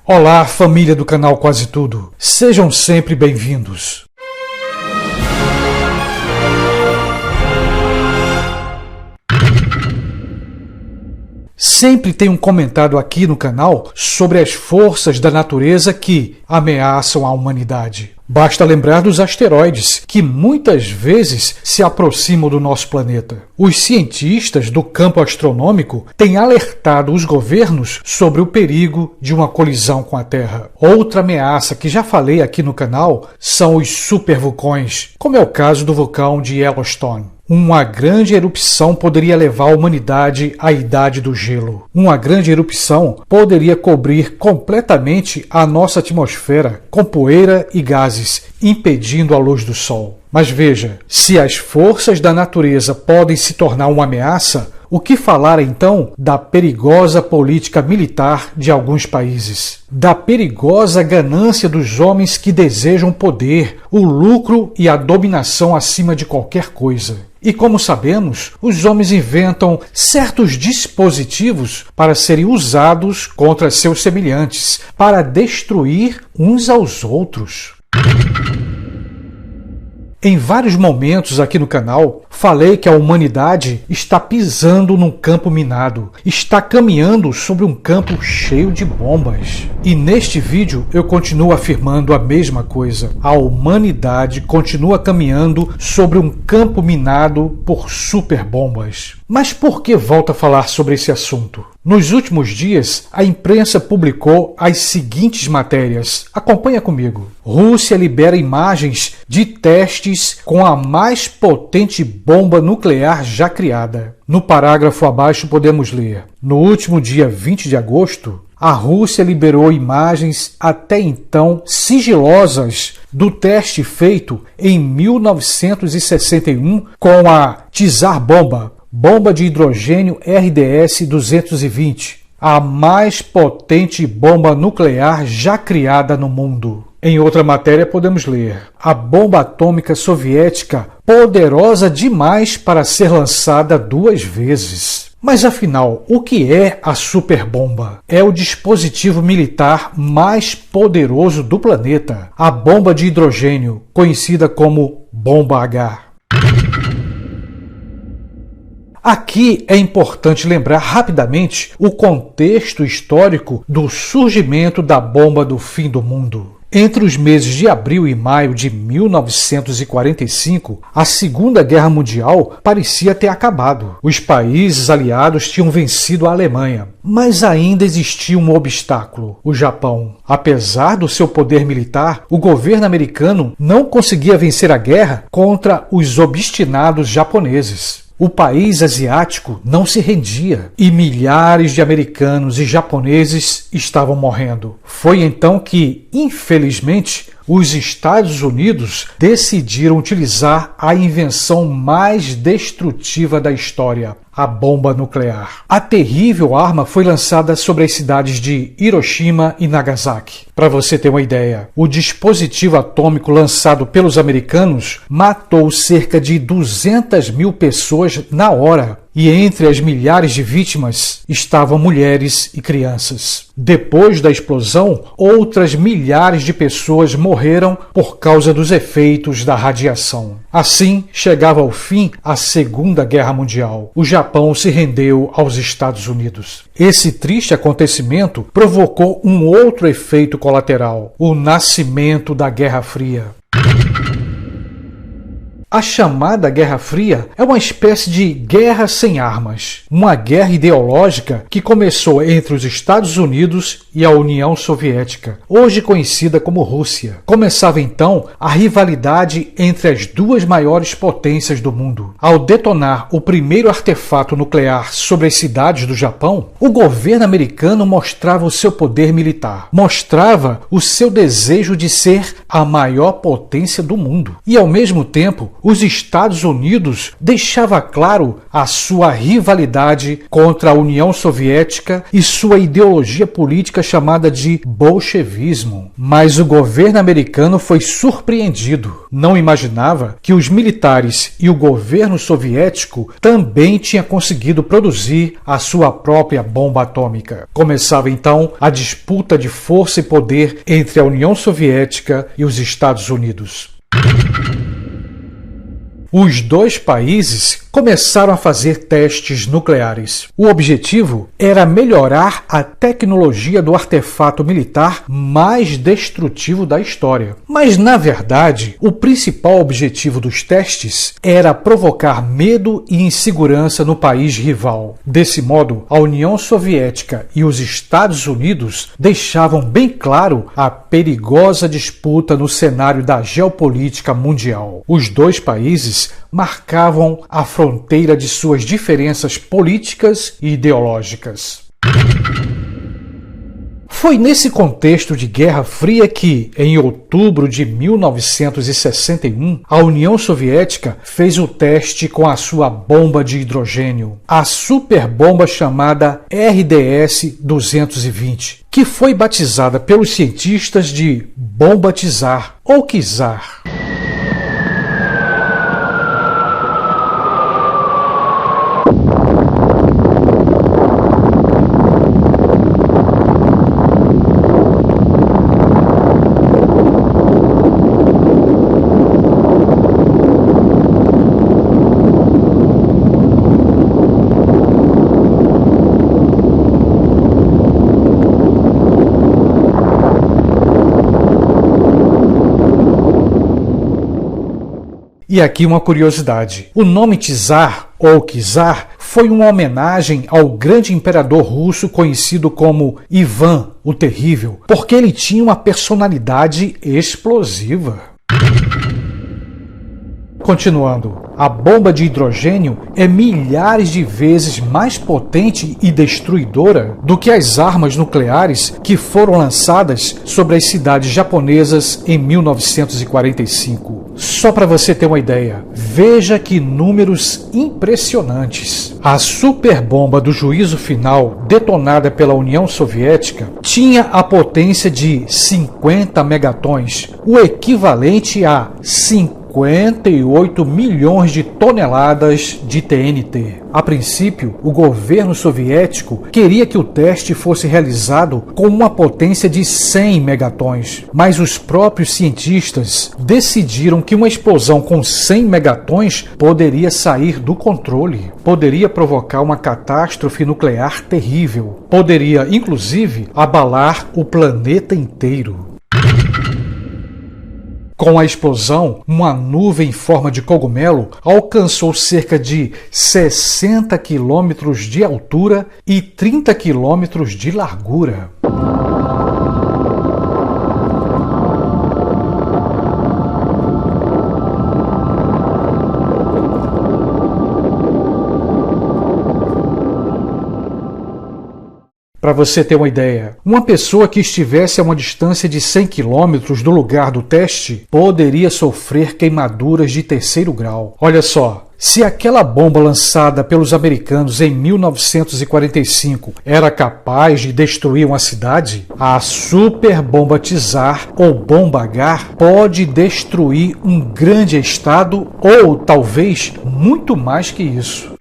Olá, família do canal Quase Tudo. Sejam sempre bem-vindos. Sempre tenho comentado aqui no canal sobre as forças da natureza que ameaçam a humanidade. Basta lembrar dos asteroides, que muitas vezes se aproximam do nosso planeta. Os cientistas do campo astronômico têm alertado os governos sobre o perigo de uma colisão com a Terra. Outra ameaça que já falei aqui no canal são os supervulcões, como é o caso do vulcão de Yellowstone. Uma grande erupção poderia levar a humanidade à idade do gelo. Uma grande erupção poderia cobrir completamente a nossa atmosfera com poeira e gases, impedindo a luz do sol. Mas veja, se as forças da natureza podem se tornar uma ameaça, o que falar então da perigosa política militar de alguns países? Da perigosa ganância dos homens que desejam poder, o lucro e a dominação acima de qualquer coisa. E como sabemos, os homens inventam certos dispositivos para serem usados contra seus semelhantes, para destruir uns aos outros. Em vários momentos aqui no canal, falei que a humanidade está pisando num campo minado, está caminhando sobre um campo cheio de bombas. E neste vídeo eu continuo afirmando a mesma coisa. A humanidade continua caminhando sobre um campo minado por superbombas. Mas por que volto a falar sobre esse assunto? Nos últimos dias, a imprensa publicou as seguintes matérias. Acompanha comigo. Rússia libera imagens de testes com a mais potente bomba nuclear já criada. No parágrafo abaixo podemos ler: no último dia 20 de agosto, a Rússia liberou imagens até então sigilosas do teste feito em 1961 com a Tsar Bomba, bomba de hidrogênio RDS-220, a mais potente bomba nuclear já criada no mundo. Em outra matéria podemos ler: a bomba atômica soviética poderosa demais para ser lançada 2 vezes. Mas afinal, o que é a superbomba? É o dispositivo militar mais poderoso do planeta, a bomba de hidrogênio, conhecida como bomba H. Aqui é importante lembrar rapidamente o contexto histórico do surgimento da bomba do fim do mundo. Entre os meses de abril e maio de 1945, a Segunda Guerra Mundial parecia ter acabado. Os países aliados tinham vencido a Alemanha, mas ainda existia um obstáculo: o Japão. Apesar do seu poder militar, o governo americano não conseguia vencer a guerra contra os obstinados japoneses. O país asiático não se rendia e milhares de americanos e japoneses estavam morrendo. Foi então que, infelizmente, os Estados Unidos decidiram utilizar a invenção mais destrutiva da história, a bomba nuclear. A terrível arma foi lançada sobre as cidades de Hiroshima e Nagasaki. Para você ter uma ideia, o dispositivo atômico lançado pelos americanos matou cerca de 200 mil pessoas na hora. E entre as milhares de vítimas estavam mulheres e crianças. Depois da explosão, outras milhares de pessoas morreram por causa dos efeitos da radiação. Assim, chegava ao fim a Segunda Guerra Mundial. O Japão se rendeu aos Estados Unidos. Esse triste acontecimento provocou um outro efeito colateral: o nascimento da Guerra Fria. A chamada Guerra Fria é uma espécie de guerra sem armas, uma guerra ideológica que começou entre os Estados Unidos e a União Soviética, hoje conhecida como Rússia. Começava então a rivalidade entre as duas maiores potências do mundo. Ao detonar o primeiro artefato nuclear sobre as cidades do Japão, o governo americano mostrava o seu poder militar, mostrava o seu desejo de ser a maior potência do mundo. E ao mesmo tempo, os Estados Unidos deixava claro a sua rivalidade contra a União Soviética e sua ideologia política chamada de bolchevismo. Mas o governo americano foi surpreendido. Não imaginava que os militares e o governo soviético também tinham conseguido produzir a sua própria bomba atômica. Começava então a disputa de força e poder entre a União Soviética e os Estados Unidos. Os dois países começaram a fazer testes nucleares. O objetivo era melhorar a tecnologia do artefato militar mais destrutivo da história. Mas, na verdade, o principal objetivo dos testes era provocar medo e insegurança no país rival. Desse modo, a União Soviética e os Estados Unidos deixavam bem claro a perigosa disputa no cenário da geopolítica mundial. Os dois países marcavam a fronteira de suas diferenças políticas e ideológicas. Foi nesse contexto de Guerra Fria que, em outubro de 1961, a União Soviética fez o teste com a sua bomba de hidrogênio, a superbomba chamada RDS-220, que foi batizada pelos cientistas de bomba Tsar ou Czar. E aqui uma curiosidade. O nome Tsar ou Czar foi uma homenagem ao grande imperador russo conhecido como Ivan o Terrível, porque ele tinha uma personalidade explosiva. Continuando, a bomba de hidrogênio é milhares de vezes mais potente e destruidora do que as armas nucleares que foram lançadas sobre as cidades japonesas em 1945. Só para você ter uma ideia, veja que números impressionantes. A superbomba do juízo final, detonada pela União Soviética, tinha a potência de 50 megatons, o equivalente a 58 milhões de toneladas de TNT. A princípio, o governo soviético queria que o teste fosse realizado com uma potência de 100 megatons, mas os próprios cientistas decidiram que uma explosão com 100 megatons poderia sair do controle, poderia provocar uma catástrofe nuclear terrível, poderia, inclusive, abalar o planeta inteiro. Com a explosão, uma nuvem em forma de cogumelo alcançou cerca de 60 quilômetros de altura e 30 quilômetros de largura. Para você ter uma ideia, uma pessoa que estivesse a uma distância de 100 km do lugar do teste poderia sofrer queimaduras de 3º grau. Olha só, se aquela bomba lançada pelos americanos em 1945 era capaz de destruir uma cidade, a superbomba Tsar ou bomba H pode destruir um grande estado ou talvez muito mais que isso.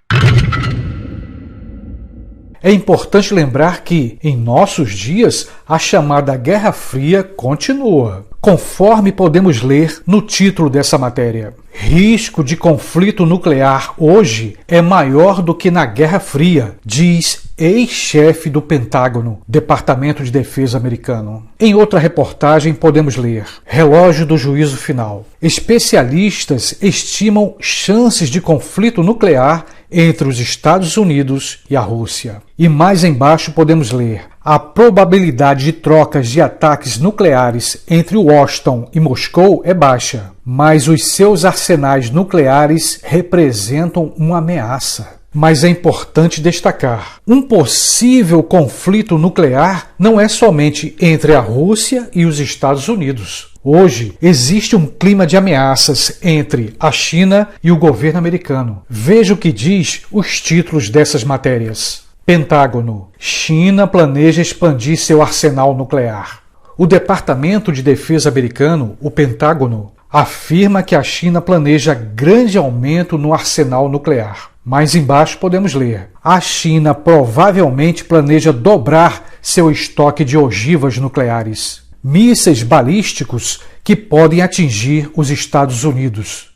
É importante lembrar que, em nossos dias, a chamada Guerra Fria continua, conforme podemos ler no título dessa matéria. Risco de conflito nuclear hoje é maior do que na Guerra Fria, diz ex-chefe do Pentágono, Departamento de Defesa americano. Em outra reportagem podemos ler: relógio do juízo final. Especialistas estimam chances de conflito nuclear entre os Estados Unidos e a Rússia. E mais embaixo podemos ler: a probabilidade de trocas de ataques nucleares entre Washington e Moscou é baixa, mas os seus arsenais nucleares representam uma ameaça. Mas é importante destacar: um possível conflito nuclear não é somente entre a Rússia e os Estados Unidos. Hoje existe um clima de ameaças entre a China e o governo americano. Veja o que diz os títulos dessas matérias. Pentágono. China planeja expandir seu arsenal nuclear. O Departamento de Defesa americano, o Pentágono, afirma que a China planeja grande aumento no arsenal nuclear. Mais embaixo podemos ler: a China provavelmente planeja dobrar seu estoque de ogivas nucleares, mísseis balísticos que podem atingir os Estados Unidos.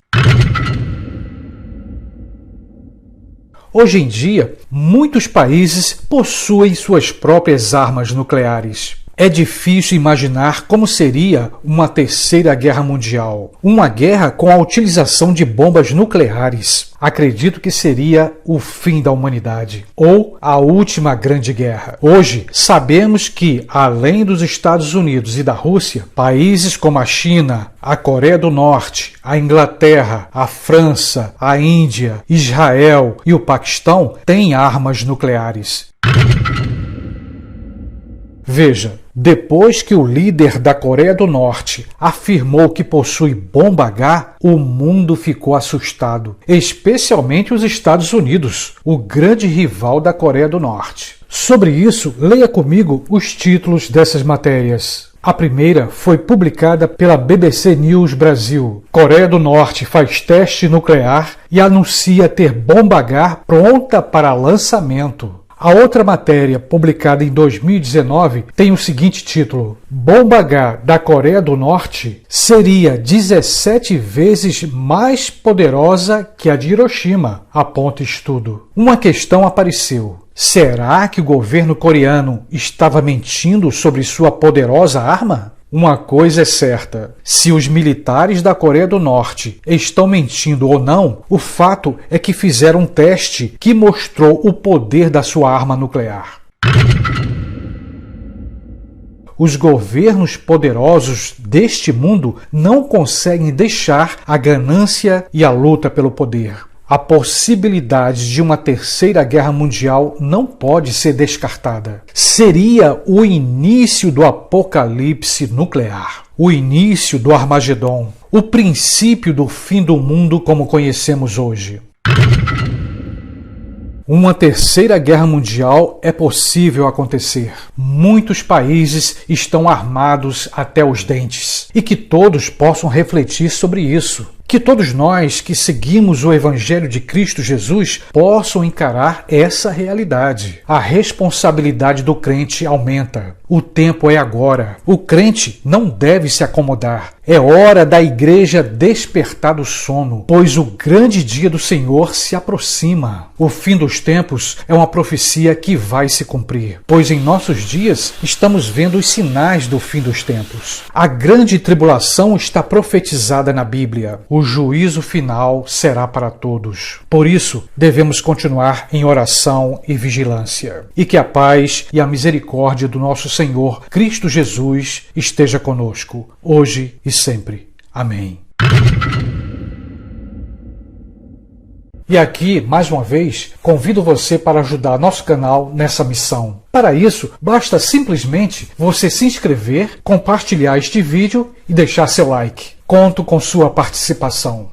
Hoje em dia, muitos países possuem suas próprias armas nucleares. É difícil imaginar como seria uma terceira guerra mundial. Uma guerra com a utilização de bombas nucleares. Acredito que seria o fim da humanidade, ou a última grande guerra. Hoje, sabemos que, além dos Estados Unidos e da Rússia, países como a China, a Coreia do Norte, a Inglaterra, a França, a Índia, Israel e o Paquistão têm armas nucleares. Veja, depois que o líder da Coreia do Norte afirmou que possui bomba H, o mundo ficou assustado, especialmente os Estados Unidos, o grande rival da Coreia do Norte. Sobre isso, leia comigo os títulos dessas matérias. A primeira foi publicada pela BBC News Brasil. Coreia do Norte faz teste nuclear e anuncia ter bomba H pronta para lançamento. A outra matéria, publicada em 2019, tem o seguinte título: Bomba H da Coreia do Norte seria 17 vezes mais poderosa que a de Hiroshima, aponta estudo. Uma questão apareceu. Será que o governo coreano estava mentindo sobre sua poderosa arma? Uma coisa é certa, se os militares da Coreia do Norte estão mentindo ou não, o fato é que fizeram um teste que mostrou o poder da sua arma nuclear. Os governos poderosos deste mundo não conseguem deixar a ganância e a luta pelo poder. A possibilidade de uma terceira guerra mundial não pode ser descartada. Seria o início do apocalipse nuclear, o início do Armagedon, o princípio do fim do mundo como conhecemos hoje. Uma terceira guerra mundial é possível acontecer. Muitos países estão armados até os dentes. E que todos possam refletir sobre isso. Que todos nós que seguimos o Evangelho de Cristo Jesus possam encarar essa realidade. A responsabilidade do crente aumenta. O tempo é agora. O crente não deve se acomodar. É hora da igreja despertar do sono, pois o grande dia do Senhor se aproxima. O fim dos tempos é uma profecia que vai se cumprir, pois em nossos dias estamos vendo os sinais do fim dos tempos. A grande tribulação está profetizada na Bíblia. O juízo final será para todos. Por isso, devemos continuar em oração e vigilância. E que a paz e a misericórdia do nosso Senhor Cristo Jesus esteja conosco, hoje e sempre. Amém. E aqui, mais uma vez, convido você para ajudar nosso canal nessa missão. Para isso, basta simplesmente você se inscrever, compartilhar este vídeo e deixar seu like. Conto com sua participação.